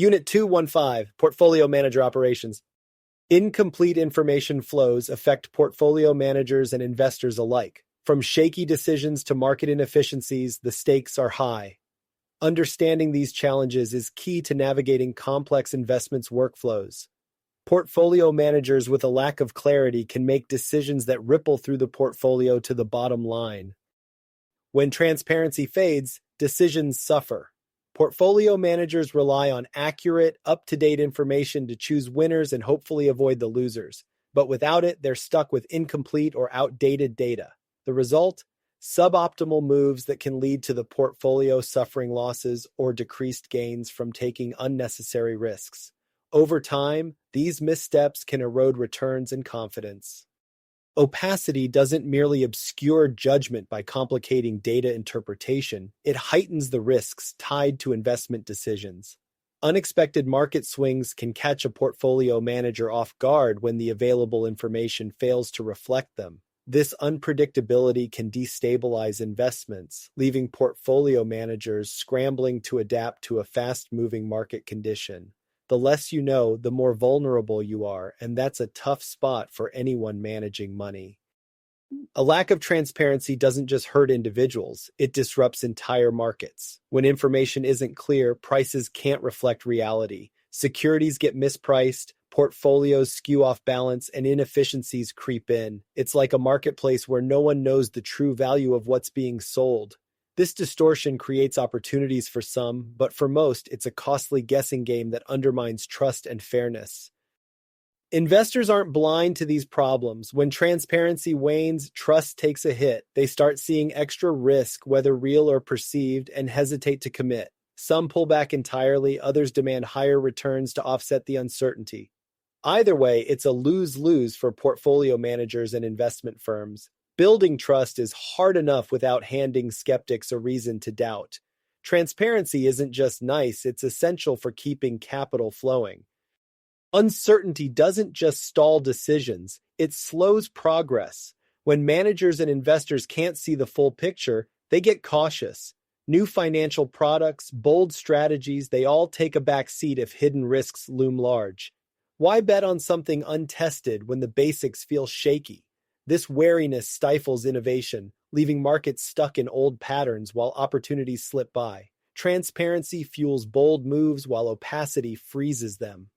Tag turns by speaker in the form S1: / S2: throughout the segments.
S1: Unit 215, Portfolio Manager Operations. Incomplete information flows affect portfolio managers and investors alike. From shaky decisions to market inefficiencies, the stakes are high. Understanding these challenges is key to navigating complex investments workflows. Portfolio managers with a lack of clarity can make decisions that ripple through the portfolio to the bottom line. When transparency fades, decisions suffer. Portfolio managers rely on accurate, up-to-date information to choose winners and hopefully avoid the losers. But without it, they're stuck with incomplete or outdated data. The result? Suboptimal moves that can lead to the portfolio suffering losses or decreased gains from taking unnecessary risks. Over time, these missteps can erode returns and confidence. Opacity doesn't merely obscure judgment by complicating data interpretation, it heightens the risks tied to investment decisions. Unexpected market swings can catch a portfolio manager off guard when the available information fails to reflect them. This unpredictability can destabilize investments, leaving portfolio managers scrambling to adapt to a fast-moving market condition. The less you know, the more vulnerable you are, and that's a tough spot for anyone managing money. A lack of transparency doesn't just hurt individuals, it disrupts entire markets. When information isn't clear, prices can't reflect reality. Securities get mispriced, portfolios skew off balance, and inefficiencies creep in. It's like a marketplace where no one knows the true value of what's being sold. This distortion creates opportunities for some, but for most, it's a costly guessing game that undermines trust and fairness. Investors aren't blind to these problems. When transparency wanes, trust takes a hit. They start seeing extra risk, whether real or perceived, and hesitate to commit. Some pull back entirely, others demand higher returns to offset the uncertainty. Either way, it's a lose-lose for portfolio managers and investment firms. Building trust is hard enough without handing skeptics a reason to doubt. Transparency isn't just nice, it's essential for keeping capital flowing. Uncertainty doesn't just stall decisions, it slows progress. When managers and investors can't see the full picture, they get cautious. New financial products, bold strategies, they all take a back seat if hidden risks loom large. Why bet on something untested when the basics feel shaky? This wariness stifles innovation, leaving markets stuck in old patterns while opportunities slip by. Transparency fuels bold moves while opacity freezes them.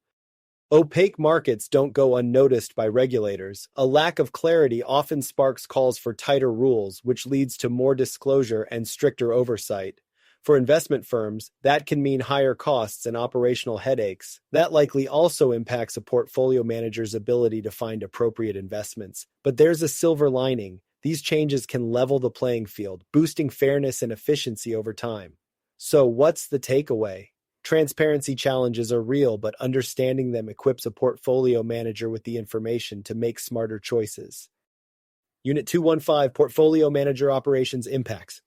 S1: Opaque markets don't go unnoticed by regulators. A lack of clarity often sparks calls for tighter rules, which leads to more disclosure and stricter oversight. For investment firms, that can mean higher costs and operational headaches. That likely also impacts a portfolio manager's ability to find appropriate investments. But there's a silver lining. These changes can level the playing field, boosting fairness and efficiency over time. So what's the takeaway? Transparency challenges are real, but understanding them equips a portfolio manager with the information to make smarter choices. Unit 215, Portfolio Manager Operations Impacts.